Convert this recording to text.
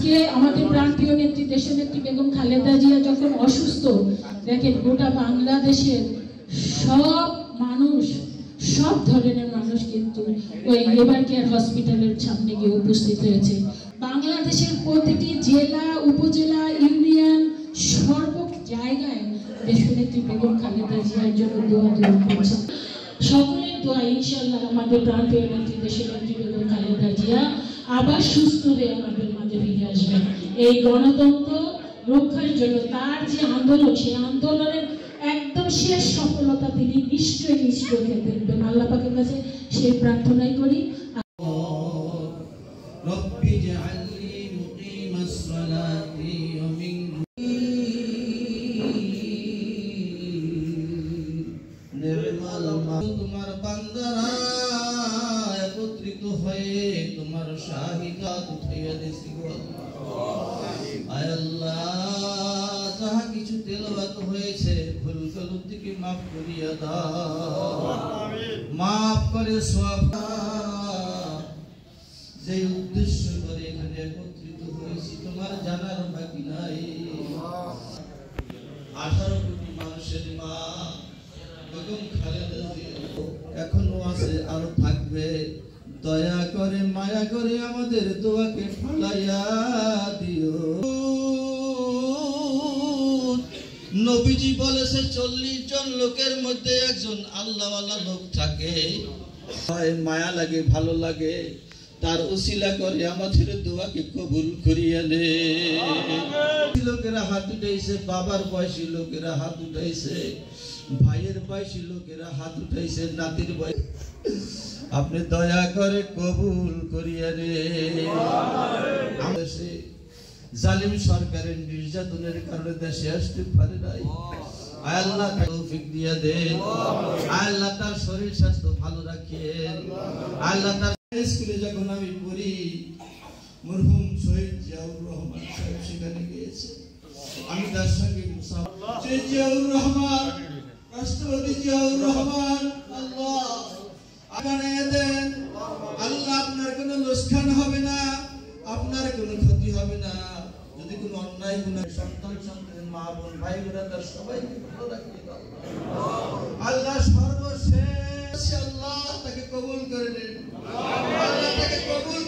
আজকে আমাদের প্রাণপ্রিয় নেত্রী দেশনেত্রী বেগম খালেদা জিয়া যখন অসুস্থ, দেখেন গোটা বাংলাদেশের সব মানুষ, সব ধরনের মানুষ কিন্তু ওই লেবার কেয়ার হসপিটালের সামনে গিয়ে উপস্থিত হয়েছে। বাংলাদেশের প্রতিটি জেলা, উপজেলা, ইউনিয়ন, সর্ব জায়গায় দেশনেত্রী বেগম খালেদা জিয়ার জন্য দোয়া করছে। সকলের দোয়া ইনশাআল্লাহ আমাদের প্রাণপ্রিয় নেত্রী দেশনেত্রী বেগম খালেদা জিয়া আবার সুস্থ হয়ে আমাদের মাঝে ফিরে আসবেন। এই গণতন্ত্র রক্ষার জন্য তার যে আন্দোলন, সেই আন্দোলনের একদম শেষ সফলতা তিনি নিশ্চয়ই দেখবেন। আল্লাহ পাকের কাছে সেই প্রার্থনাই করি। তোমার বান্দারা একত্রিত হয়ে তোমার শাহিদাত উঠাইয়া দিছি গো আয় আল্লাহ, যাহা কিছু তেলাওয়াত হয়েছে ভুল গলতিকে মাফ করিয়া দাও, মাফ করে সওয়াব। যে উদ্দেশ্য করে এখানে একত্রিত হয়েছি তোমার জানার বাকি নাই। 18 কোটি মানুষের মা বেগম খালেদা জিয়া এখনো আছে, আরো থাকবে। দয়া করে মায়া করে আমাদের দোয়াকে ফলাইয়া দিও। নবীজি বলেছে 40 জন লোকের মধ্যে একজন আল্লাহওয়ালা লোক থাকে, মায়া লাগে, ভালো লাগে, তার উসিলা করে আমাদের দোয়াকে কবুল করিয়া নে। লোকেরা হাত উঠাইছে, বাবার বয়সী লোকেরা হাত উঠাইছে, ভাইয়ের বয়সী লোকেরা হাত উঠাইছে, নাতির বয়স। আপনি দয়া করে কবুল করিয়া রে। দেশে জালিম সরকারের নির্যাতনের কারণে দেশে আসতে পারে নাই, আল্লাহ তৌফিক দিয়া দেন, আল্লাহ তার শরীর স্বাস্থ্য ভালো রাখেন, আল্লাহ তার। স্কুলে যখন আমি পড়ি, মরহুম শহীদ জিয়াউর রহমান সাহেব সেখানে গিয়েছে, আমি তার সঙ্গে জিয়াউর রহমান, রাষ্ট্রপতি জিয়াউর রহমান, আল্লাহ বানিয়ে দেন, আল্লাহ আপনার কোনো লোকসান হবে না, আপনার কোনো ক্ষতি হবে না। যদি কোনো অন্যায় গুনাহ সন্তান সন্তানের মা বোন ভাই বোনেরা সবাইকে ভালো রাখিয়ে দাও আল্লাহ। সর্বশেষ আল্লাহ তাকে কবুল করে নেন, আল্লাহ তাকে কবুল